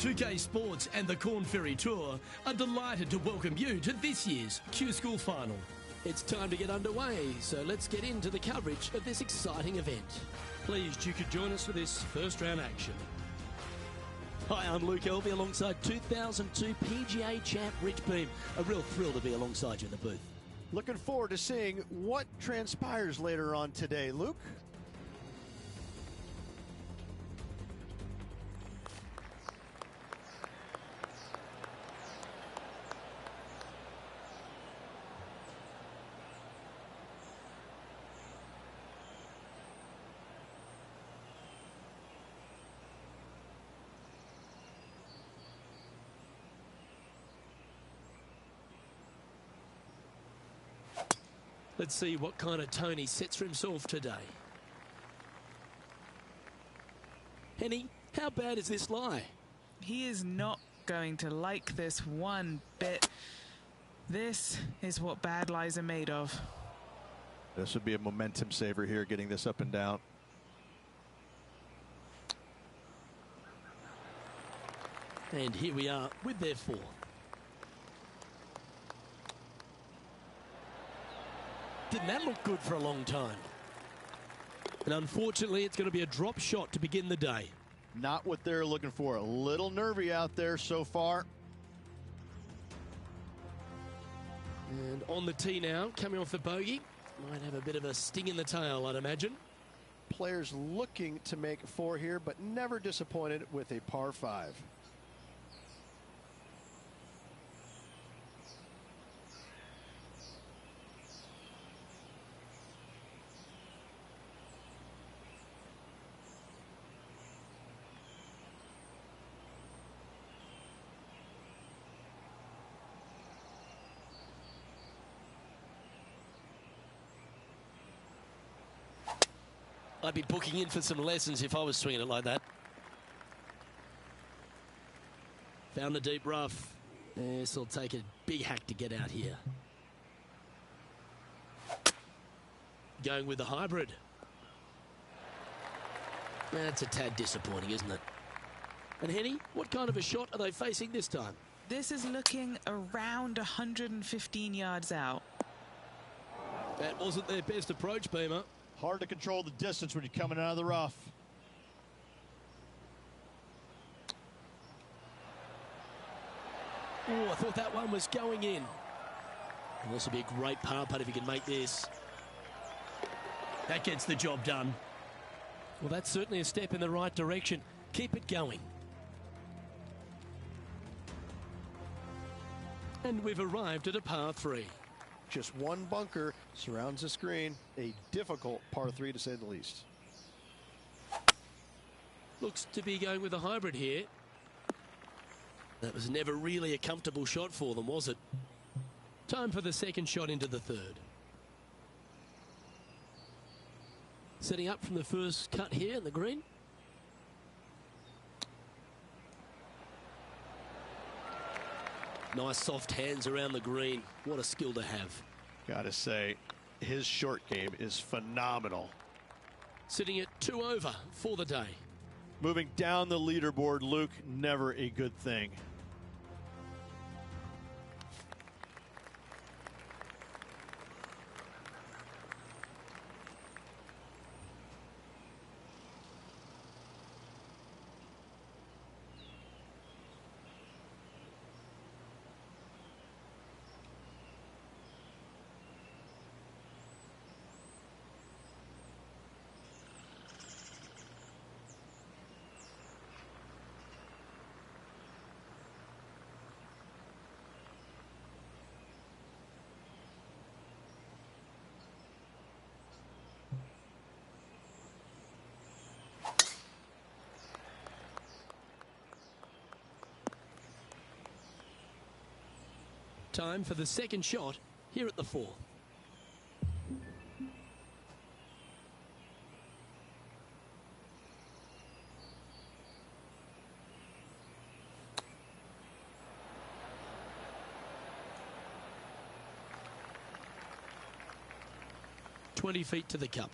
2K Sports and the Corn Ferry Tour are delighted to welcome you to this year's Q-School Final. It's time to get underway, so let's get into the coverage of this exciting event. Pleased you could join us for this first round action. Hi, I'm Luke Elvey alongside 2002 PGA champ Rich Beem. A real thrill to be alongside you in the booth. Looking forward to seeing what transpires later on today, Luke. Let's see what kind of tone he sets for himself today. Henny, how bad is this lie? He is not going to like this one bit. This is what bad lies are made of. This would be a momentum saver here, getting this up and down. And here we are with their four. Didn't that look good for a long time? And unfortunately, it's going to be a drop shot to begin the day. Not what they're looking for. A little nervy out there so far. And on the tee now, coming off the bogey. Might have a bit of a sting in the tail, I'd imagine. Players looking to make four here, but never disappointed with a par 5. I'd be booking in for some lessons if I was swinging it like that. Found the deep rough. This will take a big hack to get out here. Going with the hybrid. That's a tad disappointing, isn't it? And Henny, what kind of a shot are they facing this time? This is looking around 115 yards out. That wasn't their best approach, Beamer. Hard to control the distance when you're coming out of the rough. Oh, I thought that one was going in. And this will be a great par putt if he can make this. That gets the job done. Well, that's certainly a step in the right direction. Keep it going. And we've arrived at a par 3. Just one bunker surrounds the screen. A difficult par 3 to say the least. Looks to be going with a hybrid here. That was never really a comfortable shot for them, was it? Time for the second shot into the third. Setting up from the first cut here in the green. Nice soft hands around the green. What a skill to have. Gotta say, his short game is phenomenal. Sitting at 2 over for the day. Moving down the leaderboard, Luke, never a good thing. Time for the second shot here at the 4. "20 feet to the cup.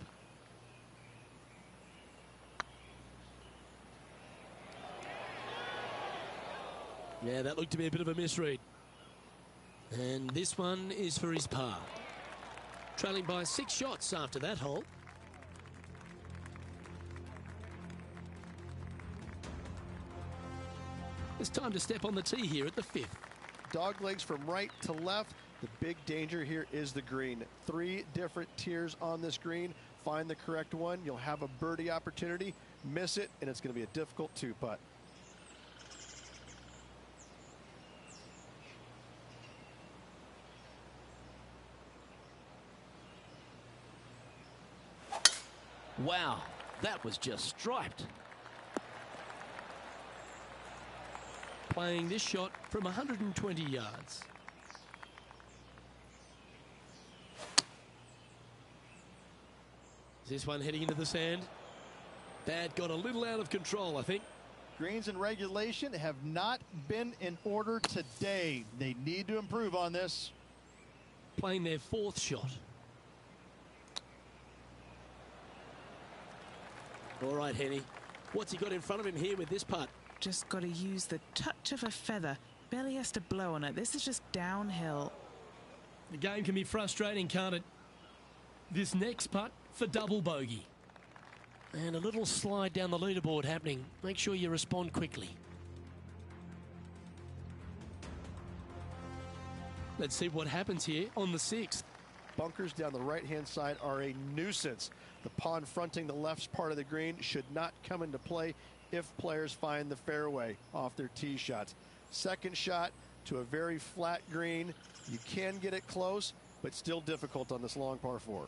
Yeah, that looked to be a bit of a misread. And this one is for his par. Trailing by 6 shots after that hole. It's time to step on the tee here at the 5th. Dog legs from right to left. The big danger here is the green. 3 different tiers on this green. Find the correct one. You'll have a birdie opportunity. Miss it, and it's going to be a difficult 2-putt. Wow, that was just striped. Playing this shot from 120 yards. Is this one heading into the sand? That got a little out of control, I think. Greens and regulation have not been in order today. They need to improve on this. Playing their 4th shot. All right, Henny. What's he got in front of him here with this putt? Just got to use the touch of a feather. Barely has to blow on it. This is just downhill. The game can be frustrating, can't it? This next putt for double bogey. And a little slide down the leaderboard happening. Make sure you respond quickly. Let's see what happens here on the 6th. Bunkers down the right-hand side are a nuisance. The pond fronting the left part of the green should not come into play if players find the fairway off their tee shots. Second shot to a very flat green. You can get it close, but still difficult on this long par 4.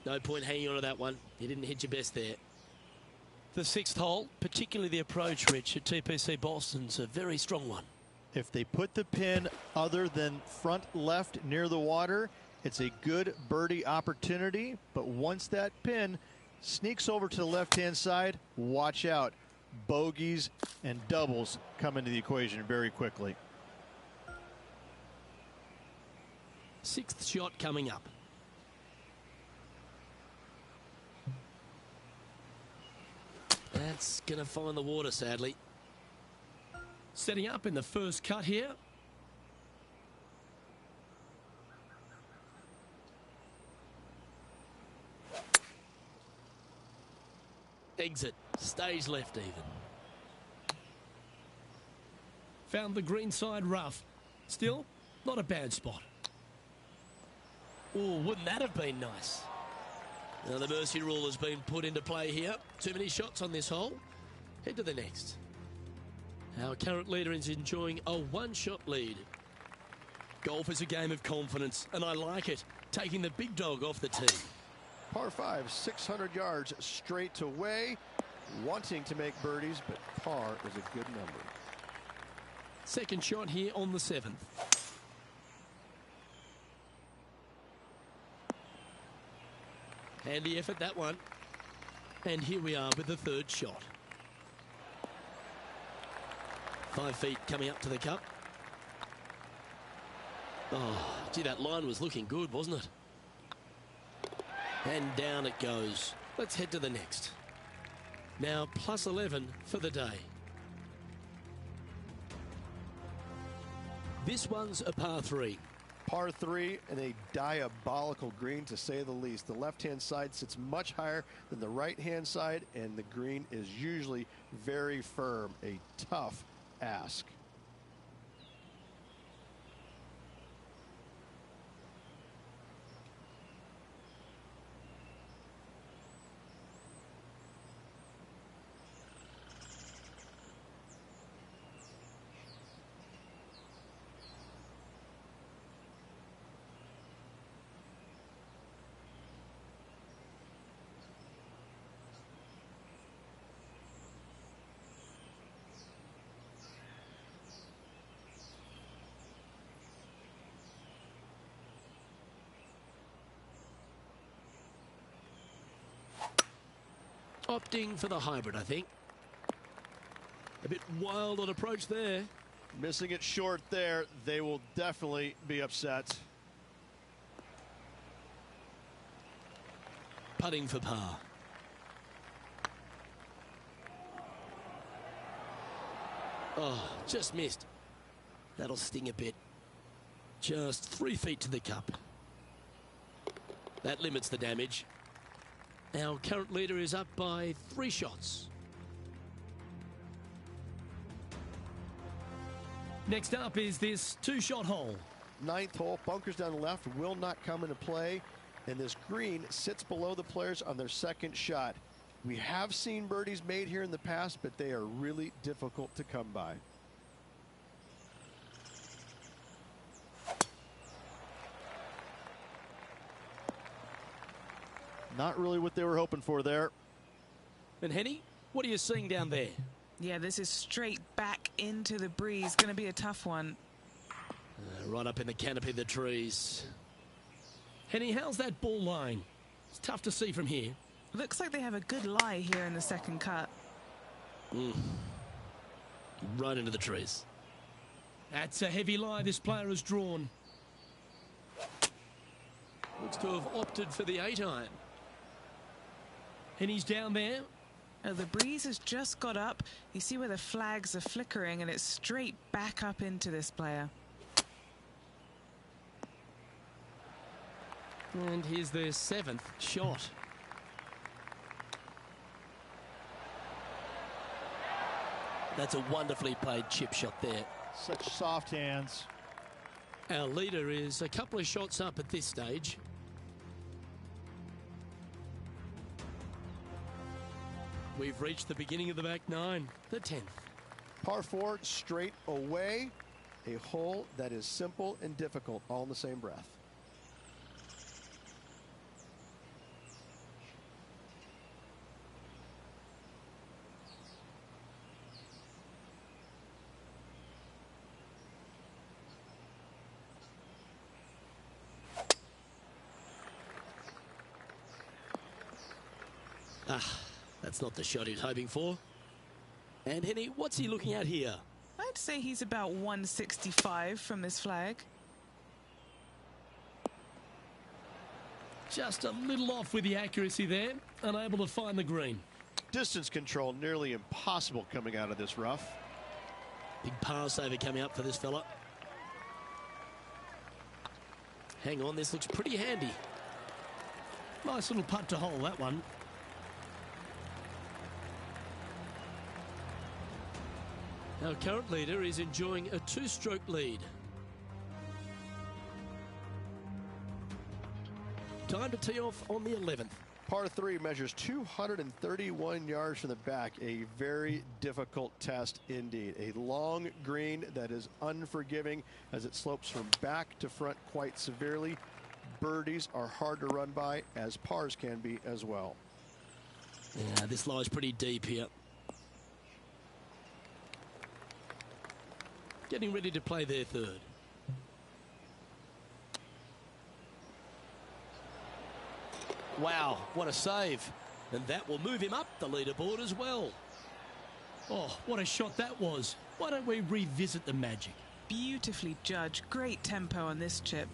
No point hanging on to that one. You didn't hit your best there. The 6th hole, particularly the approach, Rich, at TPC Boston's a very strong one. If they put the pin other than front left near the water, it's a good birdie opportunity. But once that pin sneaks over to the left-hand side, watch out. Bogeys and doubles come into the equation very quickly. 6th shot coming up. That's going to find the water, sadly. Setting up in the first cut here. Exit. Stays left even. Found the green side rough. Still, not a bad spot. Oh, wouldn't that have been nice? Now the mercy rule has been put into play here. Too many shots on this hole. Head to the next. Our current leader is enjoying a 1-shot lead. Golf is a game of confidence, and I like it. Taking the big dog off the tee. Par 5, 600 yards straight away. Wanting to make birdies, but par is a good number. Second shot here on the 7th. Handy effort, that one. And here we are with the 3rd shot. 5 feet coming up to the cup. Oh, gee, that line was looking good, wasn't it? And down it goes. Let's head to the next. Now plus 11 for the day. This one's a par 3. Par 3 and a diabolical green, to say the least. The left-hand side sits much higher than the right-hand side, and the green is usually very firm. A tough ask. Opting for the hybrid, I think. A bit wild on approach there. Missing it short there. They will definitely be upset. Putting for par. Oh, just missed. That'll sting a bit. Just 3 feet to the cup. That limits the damage. Our current leader is up by 3 shots. Next up is this 2-shot hole. 9th hole, bunkers down the left will not come into play, and this green sits below the players on their second shot. We have seen birdies made here in the past, but they are really difficult to come by. Not really what they were hoping for there. And Henny, what are you seeing down there? Yeah, this is straight back into the breeze. Going to be a tough one. Right up in the canopy of the trees. Henny, how's that ball lying? It's tough to see from here. Looks like they have a good lie here in the second cut. Right into the trees. That's a heavy lie this player has drawn. Looks to have opted for the 8-iron. And he's down there. Oh, the breeze has just got up. You see where the flags are flickering, and it's straight back up into this player. And here's their 7th shot. That's a wonderfully played chip shot there. Such soft hands. Our leader is a couple of shots up at this stage. We've reached the beginning of the back 9, the 10th. Par 4 straight away. A hole that is simple and difficult all in the same breath. That's not the shot he's hoping for. And Henny, what's he looking at here? I'd say he's about 165 from this flag. Just a little off with the accuracy there. Unable to find the green. Distance control nearly impossible coming out of this rough. Big par saver coming up for this fella. Hang on, this looks pretty handy. Nice little putt to hole, that one. Our current leader is enjoying a 2-stroke lead. Time to tee off on the 11th. Par 3 measures 231 yards from the back. A very difficult test indeed. A long green that is unforgiving as it slopes from back to front quite severely. Birdies are hard to run by, as pars can be as well. Yeah, this lies pretty deep here. Getting ready to play their 3rd. Wow, what a save. And that will move him up the leaderboard as well. Oh, what a shot that was. Why don't we revisit the magic? Beautifully judged. Great tempo on this chip.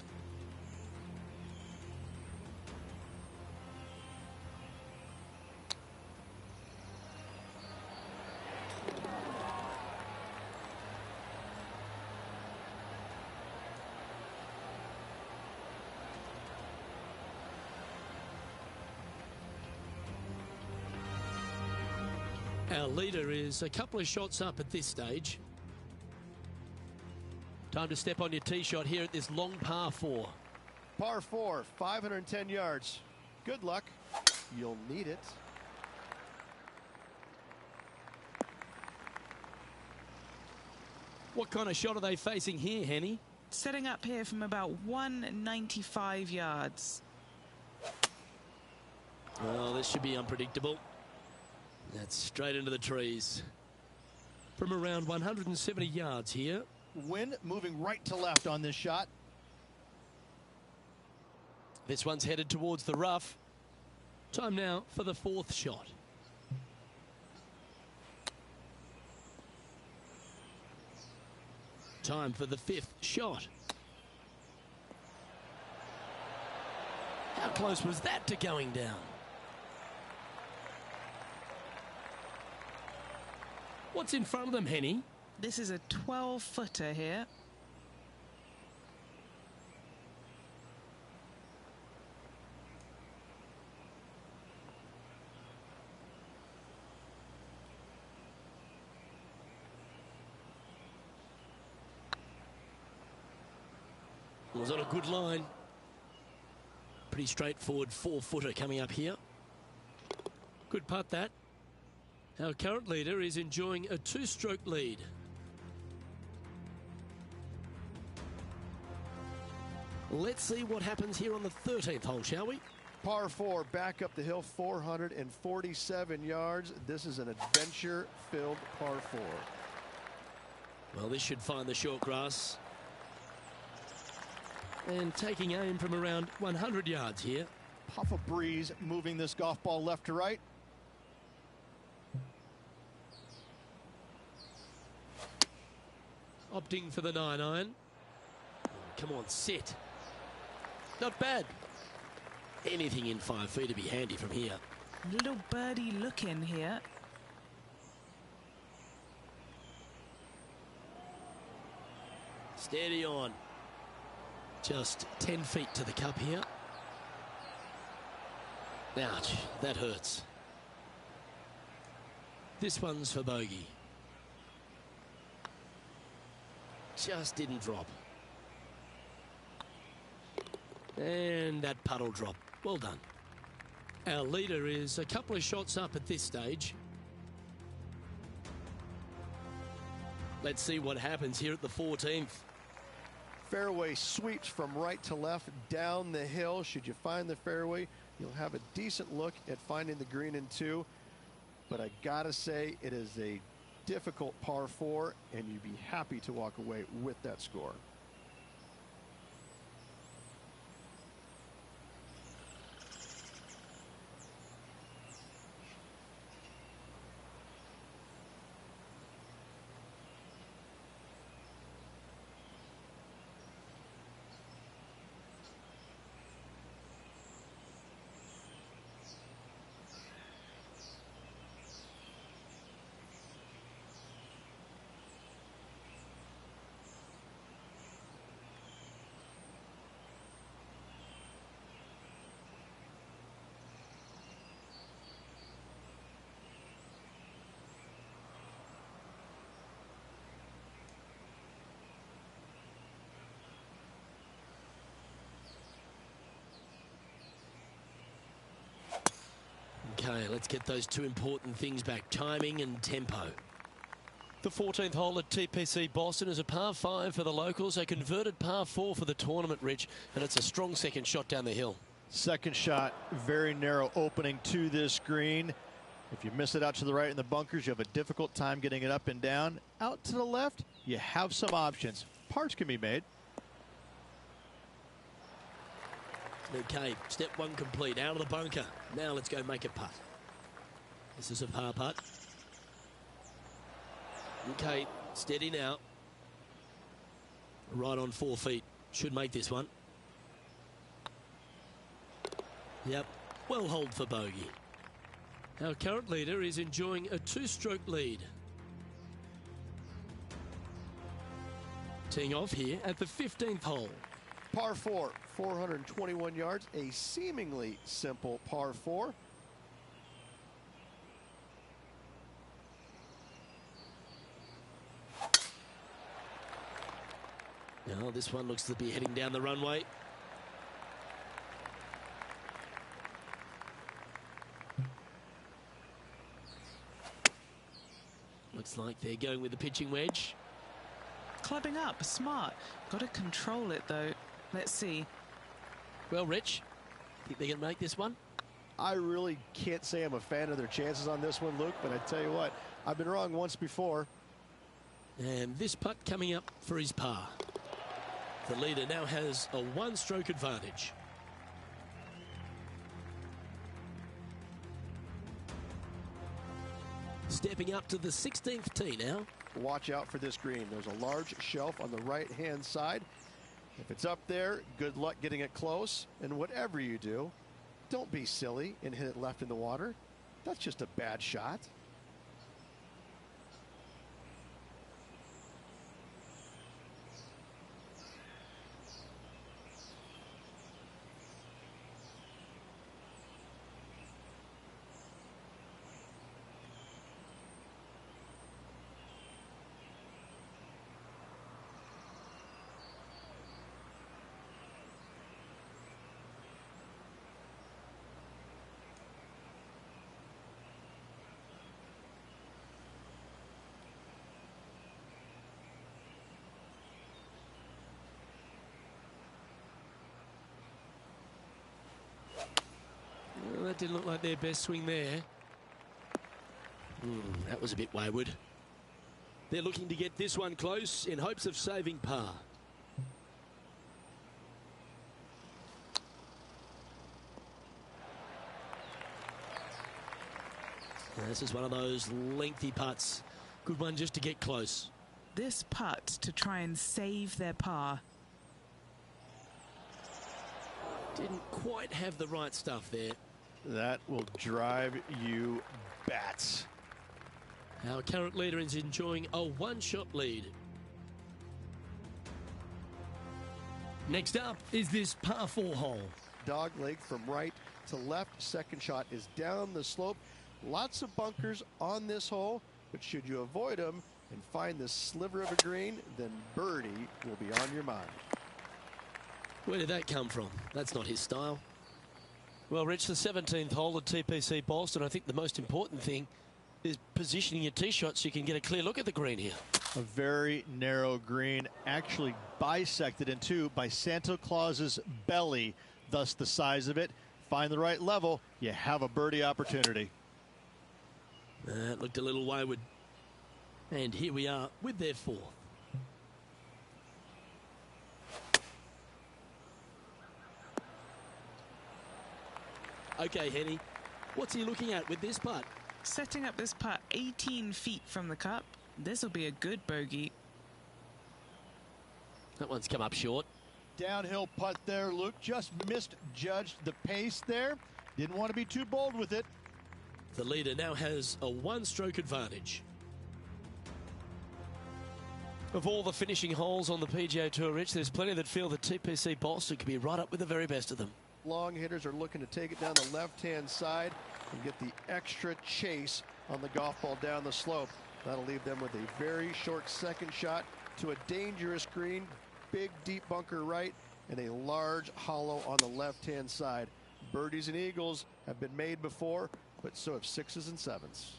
Our leader is a couple of shots up at this stage. Time to step on your tee shot here at this long par 4. Par 4, 510 yards. Good luck. You'll need it. What kind of shot are they facing here, Henny? Setting up here from about 195 yards. Well, this should be unpredictable. That's straight into the trees. From around 170 yards here. Wind moving right to left on this shot. This one's headed towards the rough. Time now for the 4th shot. Time for the 5th shot. How close was that to going down? What's in front of them, Henny? This is a 12-footer here. Was on a good line. Pretty straightforward 4-footer coming up here. Good putt that. Our current leader is enjoying a 2-stroke lead. Let's see what happens here on the 13th hole, shall we? Par 4, back up the hill, 447 yards. This is an adventure-filled par 4. Well, this should find the short grass. And taking aim from around 100 yards here. Puff of breeze moving this golf ball left to right. Opting for the 9-iron. Come on, sit. Not bad. Anything in 5 feet to be handy from here. Little birdie look in here. Steady on. Just 10 feet to the cup here. Ouch, that hurts. This one's for bogey. Just didn't drop. And that puddle drop. Well done. Our leader is a couple of shots up at this stage. Let's see what happens here at the 14th. Fairway sweeps from right to left down the hill. Should you find the fairway, you'll have a decent look at finding the green in 2. But I gotta say, it is a difficult par 4, and you'd be happy to walk away with that score. Okay, let's get those 2 important things back, timing and tempo. The 14th hole at TPC Boston is a par 5 for the locals, a converted par 4 for the tournament, Rich, and it's a strong second shot down the hill. Second shot, very narrow opening to this green. If you miss it out to the right in the bunkers, you have a difficult time getting it up and down. Out to the left, you have some options. Parts can be made. Okay, step 1 complete, out of the bunker. Now let's go make a putt. This is a par putt. Okay, steady now. Right on 4 feet. Should make this one. Yep, well hold for bogey. Our current leader is enjoying a 2-stroke lead. Teeing off here at the 15th hole. Par 4, 421 yards, a seemingly simple par 4. Now this one looks to be heading down the runway. Looks like they're going with the pitching wedge. Clubbing up, smart. Got to control it though. Let's see. Well, Rich, think they can make this one? I really can't say I'm a fan of their chances on this one, Luke, but I tell you what, I've been wrong once before. And this putt coming up for his par. The leader now has a 1-stroke advantage. Stepping up to the 16th tee now. Watch out for this green. There's a large shelf on the right-hand side. If it's up there, good luck getting it close. And whatever you do, don't be silly and hit it left in the water. That's just a bad shot. Well, that didn't look like their best swing there. That was a bit wayward. They're looking to get this one close in hopes of saving par. This is one of those lengthy putts. Good one just to get close. This putt to try and save their par. Didn't quite have the right stuff there. That will drive you bats. Our current leader is enjoying a 1-shot lead. Next up is this par 4 hole. Dog leg from right to left. Second shot is down the slope. Lots of bunkers on this hole, but should you avoid them and find this sliver of a green, then birdie will be on your mind. Where did that come from? That's not his style. Well, Rich, the 17th hole at TPC Boston. I think the most important thing is positioning your tee shot so you can get a clear look at the green here. A very narrow green, actually bisected in two by Santa Claus's belly, thus the size of it. Find the right level, you have a birdie opportunity. That looked a little wayward. And here we are with their 4th. Okay, Henny, what's he looking at with this putt? Setting up this putt 18 feet from the cup. This will be a good bogey. That one's come up short. Downhill putt there, Luke. Just misjudged the pace there. Didn't want to be too bold with it. The leader now has a 1-stroke advantage. Of all the finishing holes on the PGA Tour, Rich, there's plenty that feel that TPC Boston could be right up with the very best of them. Long hitters are looking to take it down the left-hand side and get the extra chase on the golf ball down the slope. That'll leave them with a very short second shot to a dangerous green, big deep bunker right, and a large hollow on the left-hand side. Birdies and eagles have been made before, but so have 6s and 7s.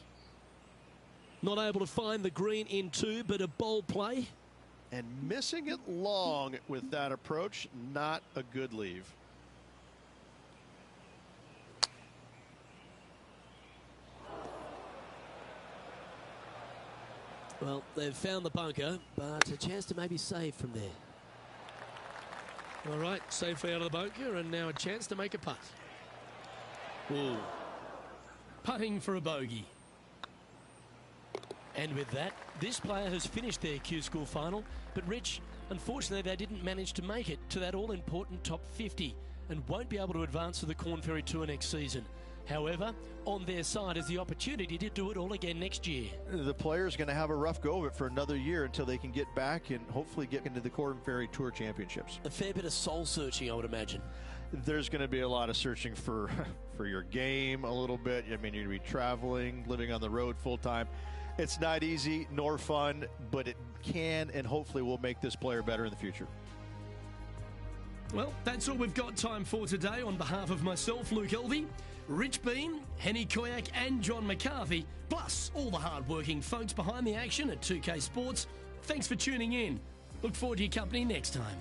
Not able to find the green in 2, but a bold play. And missing it long with that approach, not a good leave. Well, they've found the bunker, but a chance to maybe save from there. All right, safely out of the bunker, and now a chance to make a putt. Ooh. Putting for a bogey. And with that, this player has finished their Q School final, but Rich, unfortunately they didn't manage to make it to that all-important top 50 and won't be able to advance to the Corn Ferry Tour next season. However, on their side is the opportunity to do it all again next year. The player's going to have a rough go of it for another year until they can get back and hopefully get into the Corn Ferry Tour Championships. A fair bit of soul-searching, I would imagine. There's going to be a lot of searching for your game a little bit. I mean, you're going to be traveling, living on the road full-time. It's not easy nor fun, but it can and hopefully will make this player better in the future. Well, that's all we've got time for today. On behalf of myself, Luke Elvey, Rich Bean, Henny Koyak and John McCarthy, plus all the hard-working folks behind the action at 2K Sports, thanks for tuning in. Look forward to your company next time.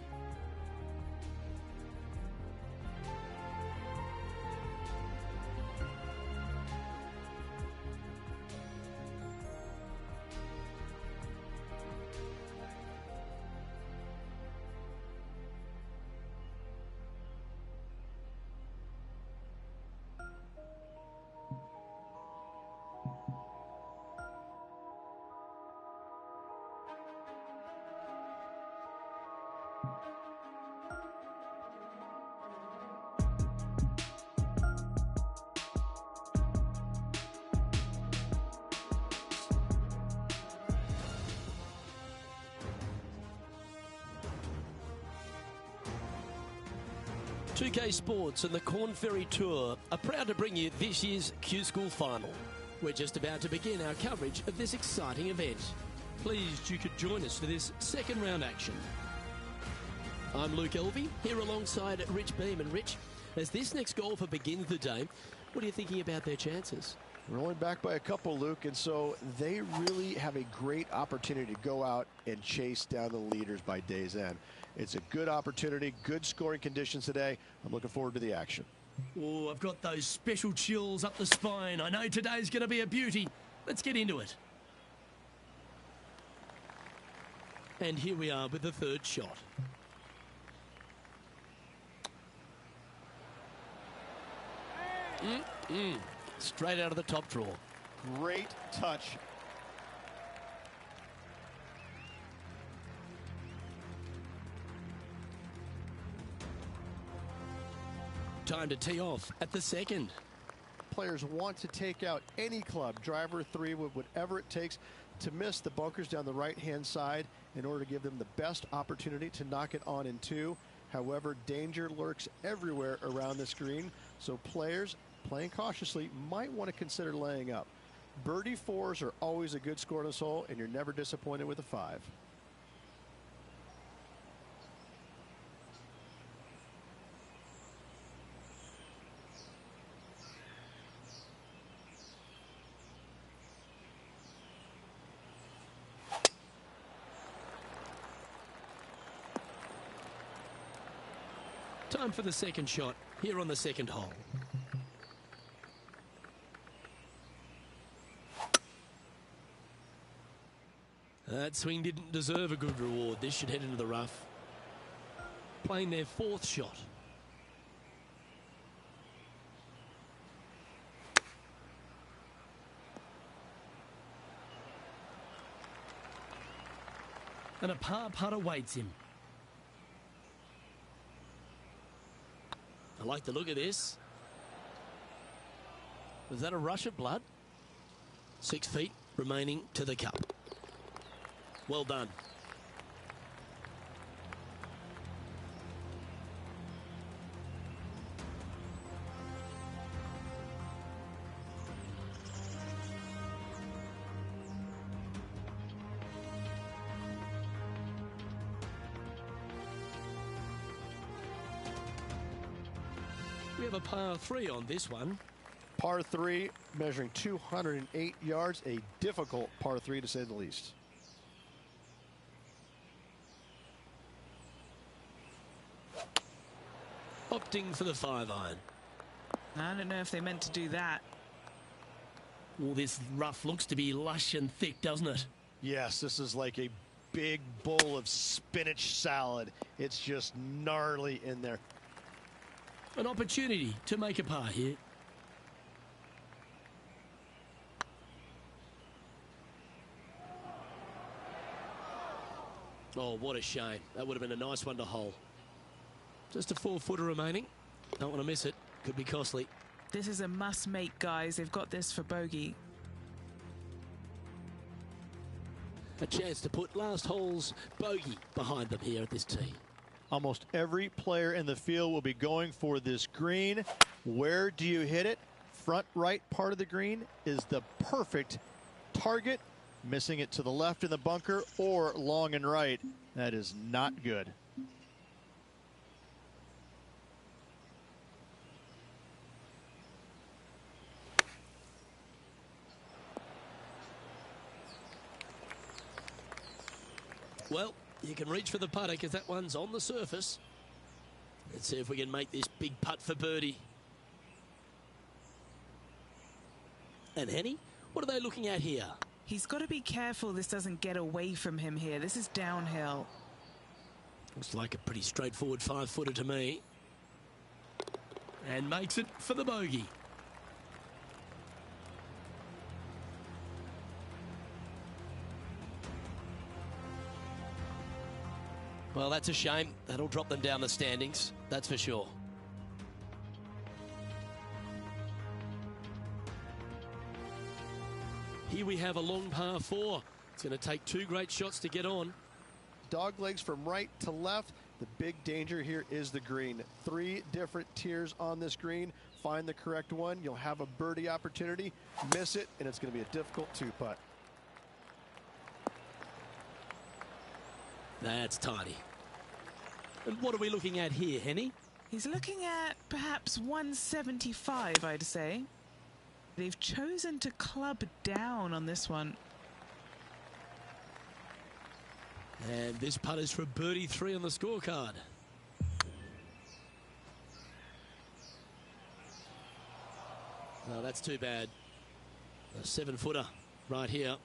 .2K Sports and the Corn Ferry Tour are proud to bring you this year's Q School Final. We're just about to begin our coverage of this exciting event. Pleased you could join us for this second round action. I'm Luke Elvey, here alongside Rich Beam. And Rich, as this next golfer begins the day, what are you thinking about their chances? We're only back by a couple, Luke, and so they really have a great opportunity to go out and chase down the leaders by day's end. It's a good opportunity, good scoring conditions today. I'm looking forward to the action. Oh, I've got those special chills up the spine. I know today's going to be a beauty. Let's get into it. And here we are with the third shot. Straight out of the top draw. Great touch. Time to tee off at the second. Players want to take out any club, driver, three, whatever it takes to miss the bunkers down the right-hand side in order to give them the best opportunity to knock it on in two. However, danger lurks everywhere around this green, so players playing cautiously might want to consider laying up. Birdie fours are always a good score in this hole, and you're never disappointed with a five. Time for the second shot here on the second hole. That swing didn't deserve a good reward. This should head into the rough. Playing their fourth shot. And a par putt awaits him. I like the look of this. Was that a rush of blood? 6 feet remaining to the cup. Well done. We have a par 3 on this one. Par 3, measuring 208 yards, a difficult par 3 to say the least. Opting for the 5-iron. I don't know if they meant to do that. Well, this rough looks to be lush and thick, doesn't it? Yes, this is like a big bowl of spinach salad. It's just gnarly in there. An opportunity to make a par here. Oh, what a shame. That would have been a nice one to hole. Just a 4-footer remaining. Don't want to miss it. Could be costly. This is a must-make, guys. They've got this for bogey. A chance to put last hole's bogey behind them here at this tee. Almost every player in the field will be going for this green. Where do you hit it? Front right part of the green is the perfect target. Missing it to the left in the bunker or long and right. That is not good. Well, you can reach for the putter because that one's on the surface. Let's see if we can make this big putt for birdie. And Henny, what are they looking at here? He's got to be careful this doesn't get away from him here. This is downhill. Looks like a pretty straightforward 5-footer to me. And makes it for the bogey. Well, that's a shame. That'll drop them down the standings, that's for sure. Here we have a long par 4. It's going to take 2 great shots to get on. Dog legs from right to left. The big danger here is the green. 3 different tiers on this green. Find the correct one. You'll have a birdie opportunity. Miss it, and it's going to be a difficult 2-putt. That's tidy. And what are we looking at here, Henny? He's looking at perhaps 175, I'd say. They've chosen to club down on this one. And this putt is for birdie 3 on the scorecard. Oh, that's too bad. A 7-footer right here.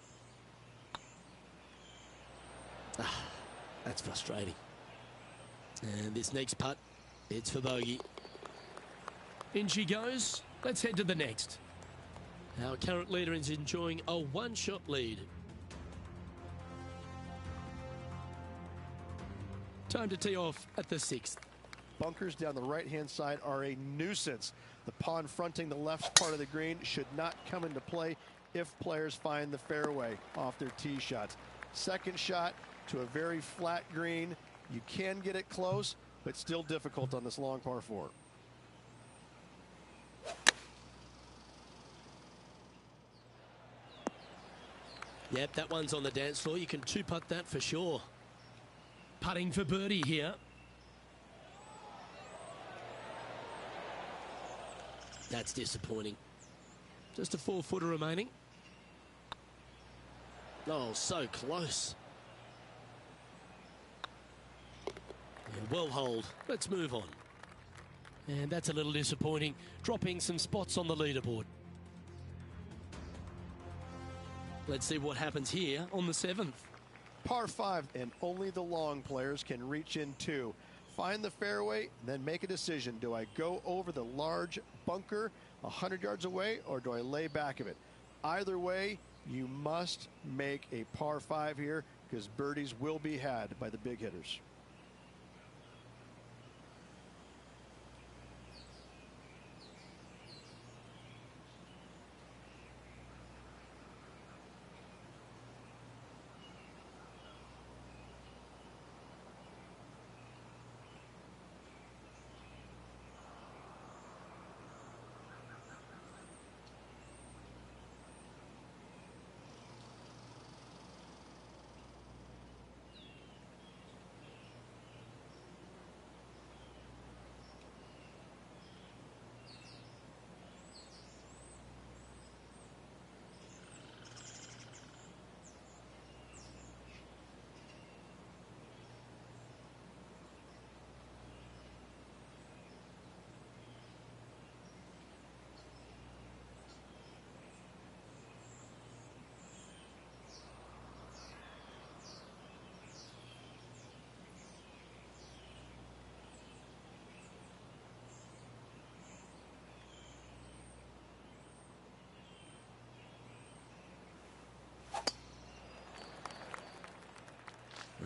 That's frustrating. And this next putt, it's for bogey. In she goes. Let's head to the next. Our current leader is enjoying a 1-shot lead. Time to tee off at the 6th. Bunkers down the right-hand side are a nuisance. The pond fronting the left part of the green should not come into play if players find the fairway off their tee shots. Second shot to a very flat green. You can get it close, but still difficult on this long par 4. Yep, that one's on the dance floor. You can 2-putt that for sure. Putting for birdie here. That's disappointing. Just a 4-footer remaining. Oh, so close. Yeah, well holed. Let's move on. And that's a little disappointing. Dropping some spots on the leaderboard. Let's see what happens here on the 7th. Par 5, and only the long players can reach in 2. Find the fairway, then make a decision. Do I go over the large bunker 100 yards away, or do I lay back of it? Either way, you must make a par 5 here, because birdies will be had by the big hitters.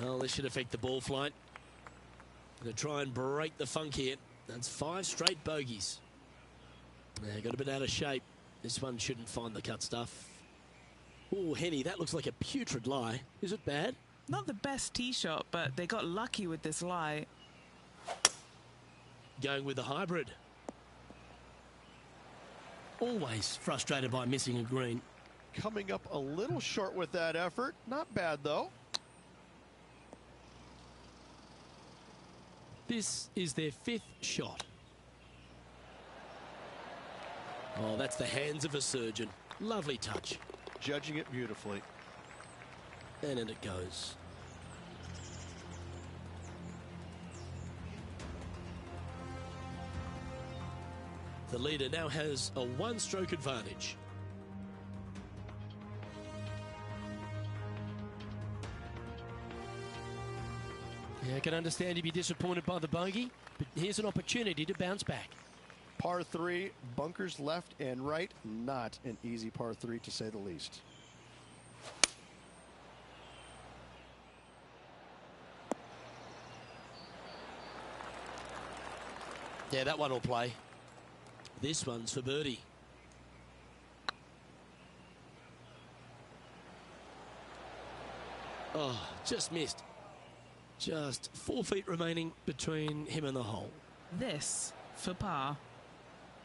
Well, this should affect the ball flight. Going to try and break the funk here. That's 5 straight bogeys. Got a bit out of shape. This one shouldn't find the cut stuff. Oh, Henny, that looks like a putrid lie. Is it bad? Not the best tee shot, but they got lucky with this lie. Going with the hybrid. Always frustrated by missing a green. Coming up a little short with that effort. Not bad, though. This is their 5th shot. Oh, that's the hands of a surgeon. Lovely touch. Judging it beautifully. And in it goes. The leader now has a 1-stroke advantage. Yeah, I can understand you'd be disappointed by the bogey, but here's an opportunity to bounce back. Par 3, bunkers left and right. Not an easy par 3, to say the least. Yeah, that one will play. This one's for birdie. Oh, just missed. Just 4 feet remaining between him and the hole. This for par.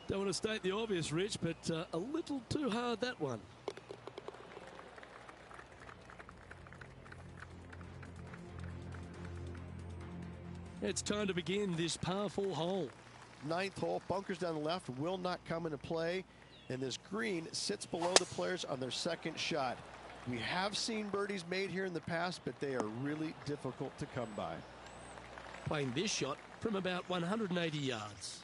Don't want to state the obvious, Rich, but a little too hard, that one. It's time to begin this par 4 hole. 9th hole, bunkers down the left will not come into play, and this green sits below the players on their 2nd shot. We have seen birdies made here in the past, but they are really difficult to come by. Playing this shot from about 180 yards.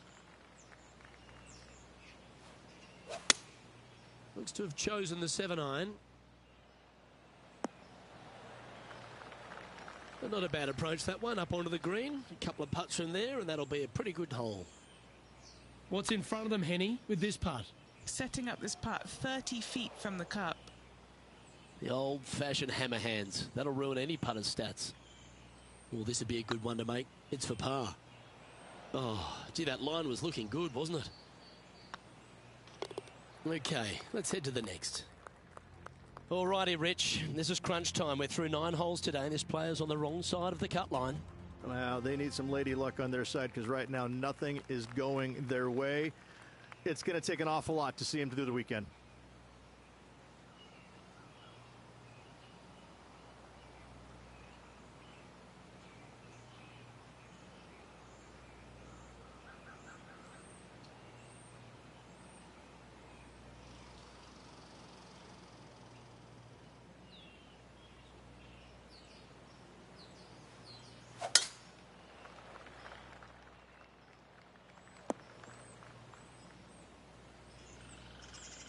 Looks to have chosen the 7-iron. But not a bad approach, that one, up onto the green. A couple of putts from there, and that'll be a pretty good hole. What's in front of them, Henny, with this putt? Setting up this putt 30 feet from the cup. The old-fashioned hammer hands. That'll ruin any putter's stats. Well, this would be a good one to make. It's for par. Oh, gee, that line was looking good, wasn't it? Okay, let's head to the next. Alrighty, Rich. This is crunch time. We're through 9 holes today, and this player's on the wrong side of the cut line. Well, they need some lady luck on their side because right now nothing is going their way. It's going to take an awful lot to see him through the weekend.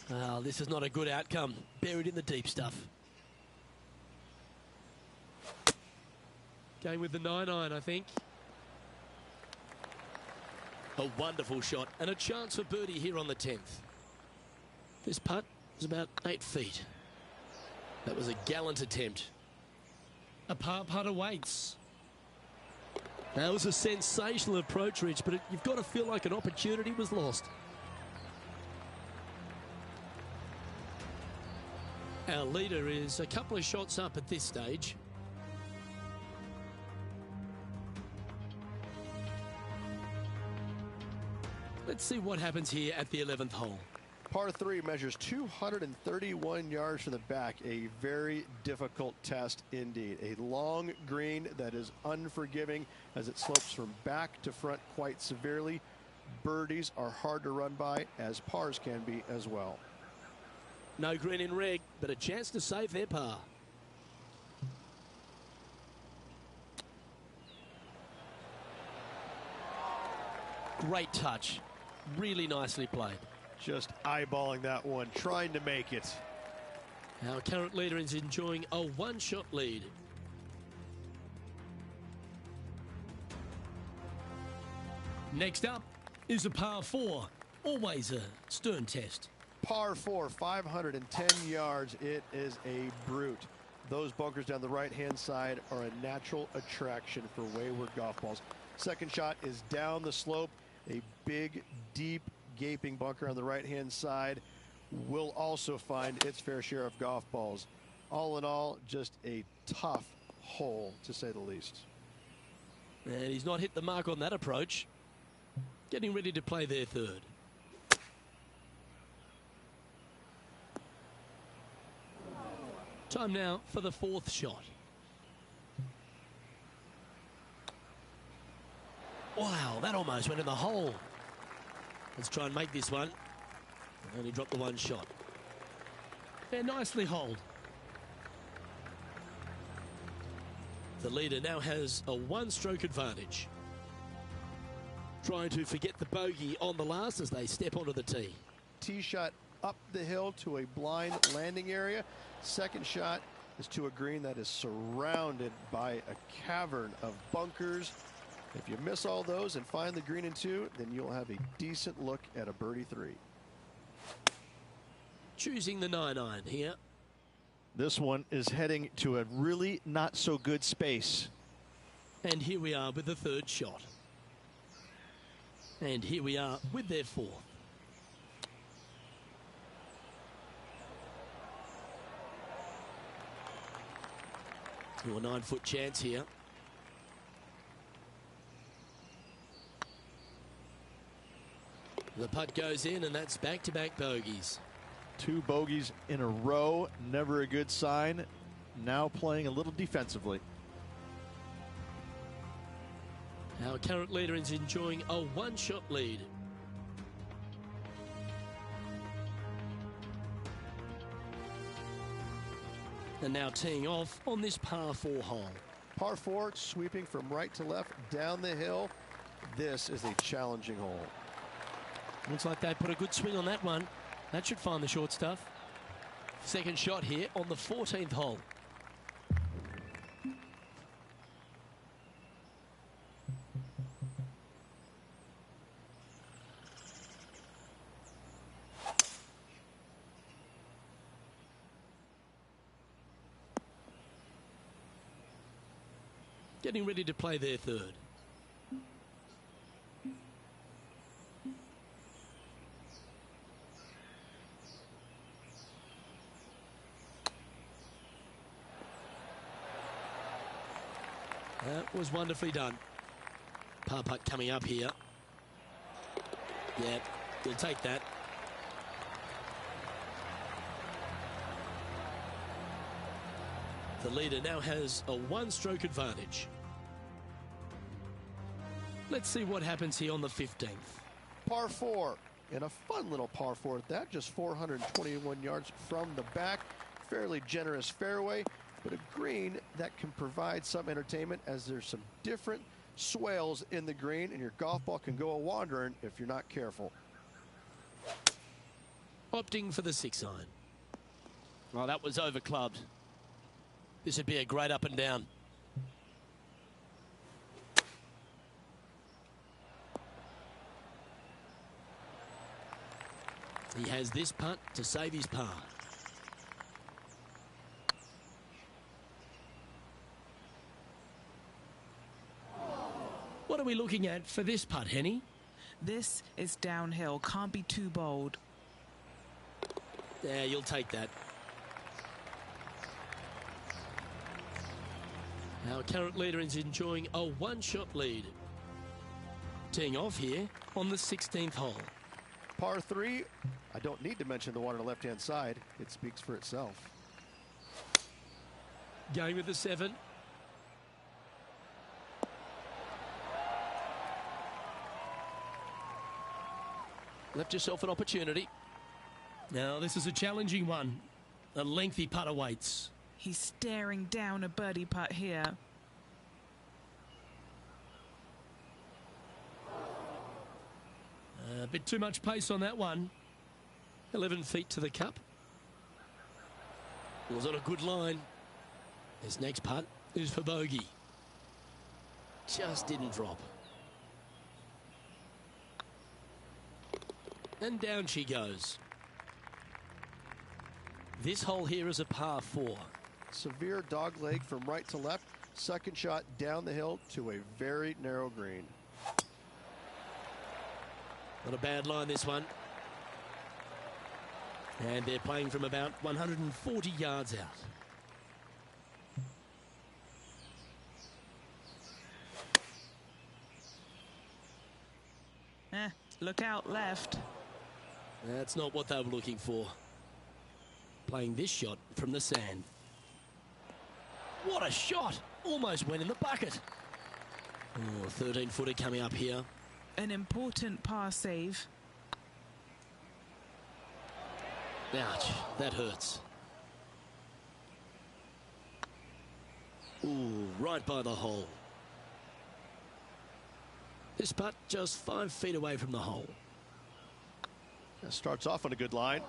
Well, this is not a good outcome. Buried in the deep stuff. Going with the 9-iron, I think. A wonderful shot and a chance for birdie here on the 10th. This putt is about 8 feet. That was a gallant attempt. A par putt awaits. That was a sensational approach, Rich, but you've got to feel like an opportunity was lost. Our leader is a couple of shots up at this stage. Let's see what happens here at the 11th hole. Par 3 measures 231 yards from the back. A very difficult test indeed. A long green that is unforgiving as it slopes from back to front quite severely. Birdies are hard to run by, as pars can be as well. No green in reg, but a chance to save their par. Great touch. Really nicely played. Just eyeballing that one, trying to make it. Our current leader is enjoying a 1-shot lead. Next up is a par 4. Always a stern test. Par 4, 510 yards. It is a brute. those bunkers down the right-hand side are a natural attraction for wayward golf balls. Second shot is down the slope. A big, deep, gaping bunker on the right-hand side will also find its fair share of golf balls. All in all, just a tough hole, to say the least. And he's not hit the mark on that approach. Getting ready to play their third. Time now for the fourth shot. Wow, that almost went in the hole. Let's try and make this one. Only dropped the one shot. Yeah, nicely holed. The leader now has a one-stroke advantage. Trying to forget the bogey on the last as they step onto the tee. Tee shot up the hill to a blind landing area. Second shot is to a green that is surrounded by a cavern of bunkers. If you miss all those and find the green in two, then you'll have a decent look at a birdie three. Choosing the 9-iron here. This one is heading to a really not so good space. And here we are with the third shot. And here we are with their fourth. A 9-foot chance here. The putt goes in, and that's back-to-back bogeys. 2 bogeys in a row, never a good sign. Now playing a little defensively. Our current leader is enjoying a one-shot lead. And now teeing off on this par 4 hole. Par 4, sweeping from right to left down the hill. This is a challenging hole. Looks like they put a good swing on that one. That should find the short stuff. Second shot here on the 14th hole. Getting ready to play their third. That was wonderfully done. Par putt coming up here. Yeah, you'll take that. The leader now has a one-stroke advantage. Let's see what happens here on the 15th. Par 4, and a fun little par 4 at that, just 421 yards from the back. Fairly generous fairway, but a green that can provide some entertainment as there's some different swales in the green, and your golf ball can go a-wandering if you're not careful. Opting for the 6-iron. Well, that was over-clubbed. This would be a great up and down. He has this putt to save his par. What are we looking at for this putt, Henny? This is downhill. Can't be too bold. Yeah, you'll take that. Our current leader is enjoying a one-shot lead. Teeing off here on the 16th hole. Par 3, I don't need to mention the one on the left-hand side. It speaks for itself. Going with the 7. Left yourself an opportunity. Now, this is a challenging one. A lengthy putt awaits. He's staring down a birdie putt here. A bit too much pace on that one. 11 feet to the cup. Was on a good line. This next putt is for bogey. Just didn't drop. And down she goes. This hole here is a par 4. Severe dog leg from right to left. Second shot down the hill to a very narrow green. Not a bad line, this one. And they're playing from about 140 yards out. Look out left. That's not what they were looking for. Playing this shot from the sand. What a shot! Almost went in the bucket. Oh, 13-footer coming up here. An important par save. Ouch, that hurts. Ooh, right by the hole. This putt just 5 feet away from the hole. That starts off on a good line.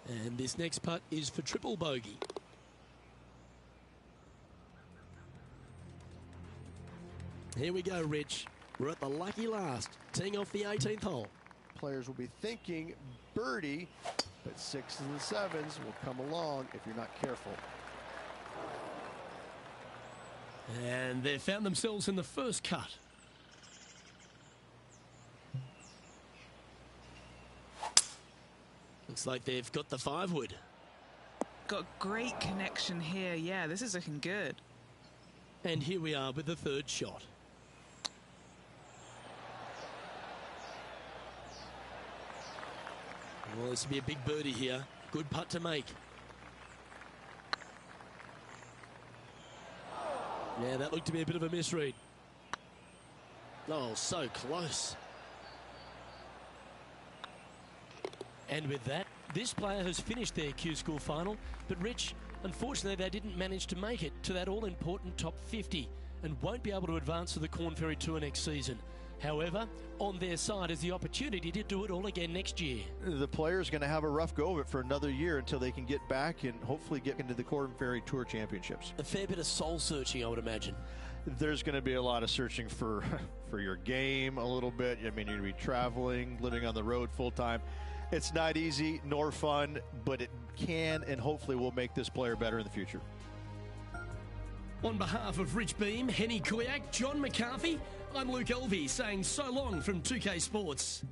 And this next putt is for triple bogey. Here we go, Rich. We're at the lucky last, teeing off the 18th hole. Players will be thinking birdie, but 6s and 7s will come along if you're not careful. And they've found themselves in the first cut. Looks like they've got the 5-wood. Got great connection here. Yeah, this is looking good. And here we are with the third shot. Well, this will be a big birdie here. Good putt to make. Yeah, that looked to be a bit of a misread. Oh, so close. And with that, this player has finished their Q School final. But Rich, unfortunately, they didn't manage to make it to that all-important top 50 and won't be able to advance to the Corn Ferry Tour next season. However, on their side is the opportunity to do it all again next year. The player's going to have a rough go of it for another year until they can get back and hopefully get into the Corn Ferry Tour Championships. A fair bit of soul searching, I would imagine. There's going to be a lot of searching for your game a little bit. I mean, you're going to be traveling, living on the road full time. It's not easy nor fun, but it can and hopefully will make this player better in the future. On behalf of Rich Beam, Henny Kuyak, John McCarthy, I'm Luke Elvey saying so long from 2K Sports.